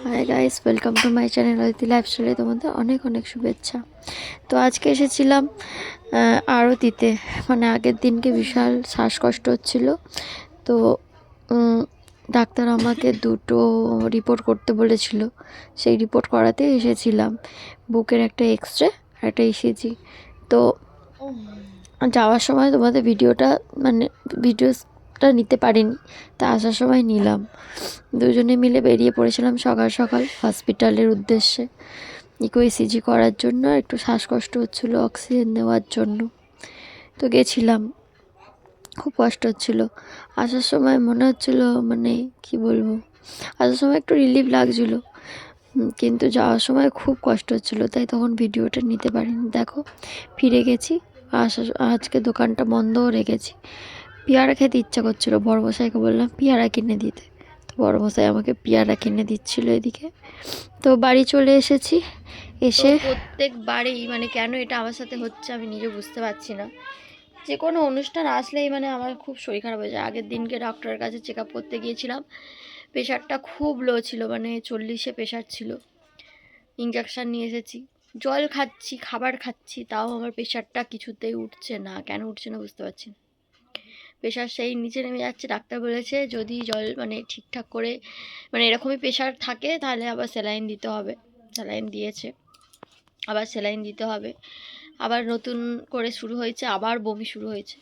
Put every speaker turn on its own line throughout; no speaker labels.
High guys, welcome to my channel Aditi লাইফস্টাইলে তোমাদের অনেক অনেক শুভেচ্ছা। তো আজকে এসেছিলাম আরতিতে। মানে আগের দিনকে বিশাল শ্বাসকষ্ট হচ্ছিল। তো ডাক্তার আমাকে দুটো রিপোর্ট করতে বলেছিল, সেই রিপোর্ট করাতে এসেছিলাম। বুকের একটা এক্স-রে আর একটা ইসিজি। তো যাওয়ার সময় তোমাদের ভিডিওটা নিতে পারিনি, তা আসার সময় নিলাম। দুজনে মিলে বেরিয়ে পড়েছিলাম সকাল সকাল হসপিটালের উদ্দেশ্যে ইকো ইসিজি করার জন্য। একটু শ্বাসকষ্ট হচ্ছিলো অক্সিজেন নেওয়ার জন্য, তো গেছিলাম। খুব কষ্ট হচ্ছিলো। আসার সময় মনে হচ্ছিলো মানে কি বলবো, আসার সময় একটু রিলিফ লাগছিলো, কিন্তু যাওয়ার সময় খুব কষ্ট হচ্ছিলো, তাই তখন ভিডিওটা নিতে পারিনি। দেখো, ফিরে গেছি। আজকে দোকানটা বন্ধও রেখেছি। পেয়ারা খেতে ইচ্ছা করছিলো, বড়মশাইকে বললাম পেয়ারা কিনে দিতে। তো বড়মশাই আমাকে পেয়ারা কিনে দিচ্ছিলো এদিকে। তো বাড়ি চলে এসেছি। এসে প্রত্যেকবারেই মানে কেন এটা আমার সাথে হচ্ছে আমি নিজে বুঝতে পারছি না। যে কোনো অনুষ্ঠান আসলেই মানে আমার খুব শরীর খারাপ হয়ে যায়। আগের দিনকে ডক্টরের কাছে চেক আপ করতে গিয়েছিলাম, প্রেশারটা খুব লো ছিল, মানে 40-এ প্রেশার ছিল। ইঞ্জেকশান নিয়ে এসেছি, জল খাচ্ছি, খাবার খাচ্ছি, তাও আমার প্রেশারটা কিছুতেই উঠছে না। কেন উঠছে না বুঝতে পারছি না। প্রেশার সেই নিচে নেমে যাচ্ছে। ডাক্তার বলেছে যদি জল মানে ঠিকঠাক করে মানে এরকমই প্রেশার থাকে তাহলে আবার স্যালাইন দিতে হবে। স্যালাইন দিয়েছে, আবার স্যালাইন দিতে হবে। আবার নতুন করে শুরু হয়েছে, আবার বমি শুরু হয়েছে।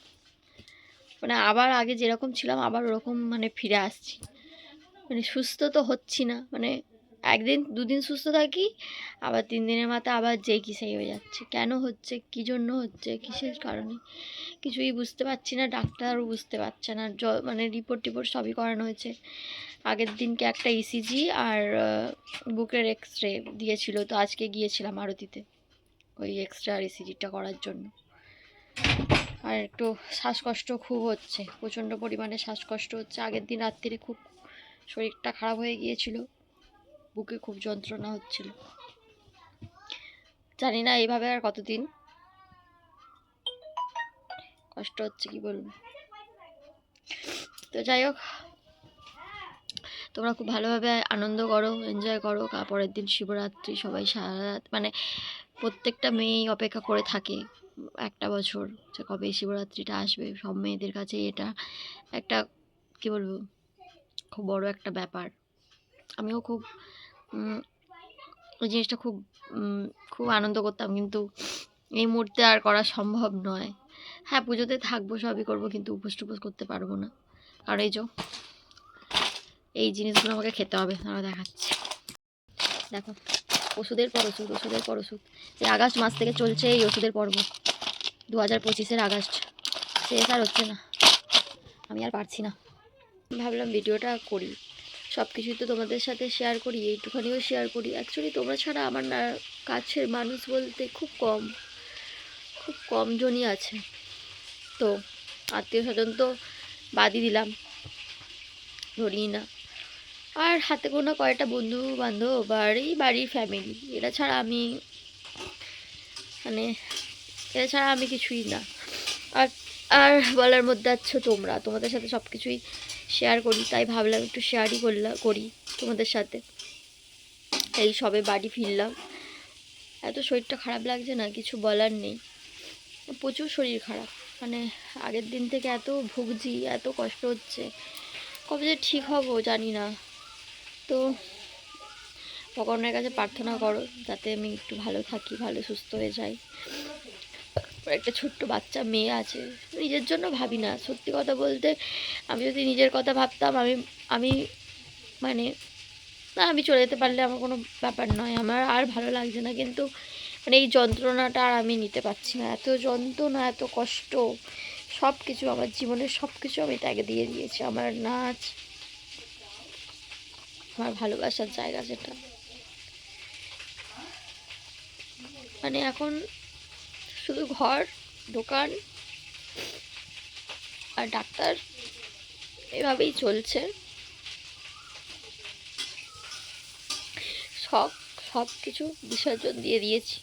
মানে আবার আগে যেরকম ছিলাম আবার ওরকম মানে ফিরে আসছি। মানে সুস্থ তো হচ্ছি না, মানে একদিন দুদিন সুস্থ থাকি, আবার 3 দিনের মাথায় আবার যেই কি সেই হয়ে যাচ্ছে। কেন হচ্ছে, কী জন্য হচ্ছে, কিসের কারণে কিছুই বুঝতে পারছি না। ডাক্তারও বুঝতে পারছে না। মানে রিপোর্ট সবই করানো হয়েছে। আগের দিনকে একটা ইসিজি আর বুকের এক্স-রে দিয়েছিল। তো আজকে গিয়েছিলাম আরতিতে ওই এক্স-রে আর ইসিজিটা করার জন্য। আর একটু শ্বাসকষ্ট খুব হচ্ছে, প্রচণ্ড পরিমাণে শ্বাসকষ্ট হচ্ছে। আগের দিন রাত্রিরে খুব শরীরটা খারাপ হয়ে গিয়েছিল, বুকে খুব যন্ত্রণা হচ্ছিল। জানি না এইভাবে আর কতদিন কষ্ট হচ্ছে, কি বলবো। তো যাই হোক, তোমরা খুব ভালোভাবে আনন্দ করো, এনজয় করো। পরের দিন শিবরাত্রি, সবাই সারা রাত মানে প্রত্যেকটা মেয়েই অপেক্ষা করে থাকে একটা বছর যে কবে শিবরাত্রিটা আসবে। সব মেয়েদের কাছে এটা একটা কি বলবো, খুব বড় একটা ব্যাপার। আমিও খুব ওই জিনিসটা খুব খুব আনন্দ করতাম, কিন্তু এই মুহূর্তে আর করা সম্ভব নয়। হ্যাঁ, পুজোতে থাকবো, সবই করবো, কিন্তু উপোস টুপোস করতে পারবো না। আর এই জিনিসগুলো আমাকে খেতে হবে। আমরা দেখাচ্ছি, দেখো, ওষুধের পর ওষুধ, ওষুধের পর ওষুধ। এই আগস্ট মাস থেকে চলছে এই ওষুধের পর্ব। 2025-এর আগস্ট শেষ আর হচ্ছে না। আমি আর পারছি না, ভাবলাম ভিডিওটা করি। সব কিছুই তো তোমাদের সাথে শেয়ার করি, এইটুখানিও শেয়ার করি। অ্যাকচুয়ালি তোমরা ছাড়া আমার না কাছের মানুষ বলতে খুব কম জনই আছে। তো আত্মীয় স্বজন তো বাদই দিলাম, ধরিই না। আর হাতে গোনা কয়েকটা বন্ধু বান্ধব আর এই বাড়ির ফ্যামিলি, এরা ছাড়া আমি কিছুই না। আর আর বলার মধ্যে আছো তোমরা, তোমাদের সাথে সব কিছুই শেয়ার করি, তাই ভাবলাম একটু শেয়ারই করি তোমাদের সাথে। এই সবে বাড়ি ফিরলাম, এত শরীরটা খারাপ লাগছে না, কিছু বলার নেই। প্রচুর শরীর খারাপ, মানে আগের দিন থেকে এত ভুগছি, এত কষ্ট হচ্ছে, কবে যে ঠিক হব জানি না। তো ভগবানের কাছে প্রার্থনা করো যাতে আমি একটু ভালো থাকি, ভালো সুস্থ হয়ে যাই। একটা ছোট্ট বাচ্চা মেয়ে আছে, নিজের জন্য ভাবি না। সত্যি কথা বলতে, আমি যদি নিজের কথা ভাবতাম, আমি মানে না, আমি চলে যেতে পারলে আমার কোনো ব্যাপার নয়, আমার আর ভালো লাগছে না। কিন্তু মানে এই যন্ত্রণাটা আর আমি নিতে পারছি না। এত যন্ত্রণা, এত কষ্ট, সব কিছু আমার জীবনের সব কিছু আমি ত্যাগে দিয়ে দিয়েছি। আমার নাচ, আমার ভালোবাসার জায়গা যেটা, মানে এখন শুধু ঘর, দোকান আর ডাক্তার, এভাবেই চলছে। সব কিছু বিসর্জন দিয়ে দিয়েছি।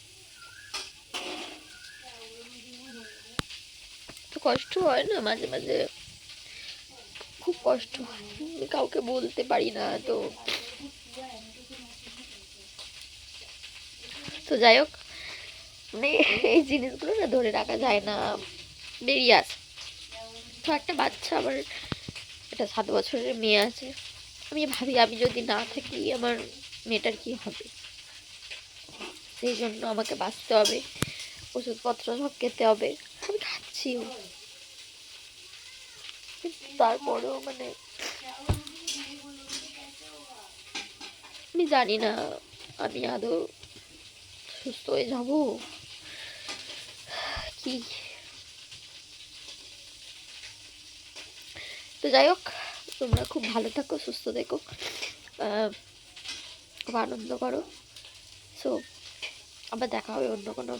তো কষ্ট হয় না মাঝে মাঝে, খুব কষ্ট হয়, কাউকে বলতে পারি না। তো তো যাই হোক, মানে এই জিনিসগুলো না ধরে রাখা যায় না, বেরিয়ে আসে। তো একটা বাচ্চা, আমার একটা 7 বছরের মেয়ে আছে, আমি ভাবি আমি যদি না থাকি আমার মেয়েটার কি হবে। সেই জন্য আমাকে বাঁচতে হবে, ওষুধপত্র সব খেতে হবে, আমি খাচ্ছিও, কিন্তু তারপরেও মানে আমি জানি না আমি আদৌ সুস্থ হয়ে যাব কি। তো যাই হোক, তোমরা খুব ভালো থাকো, সুস্থ থেকো, খুব আনন্দ করো। সো আবার দেখা হবে অন্য কোনো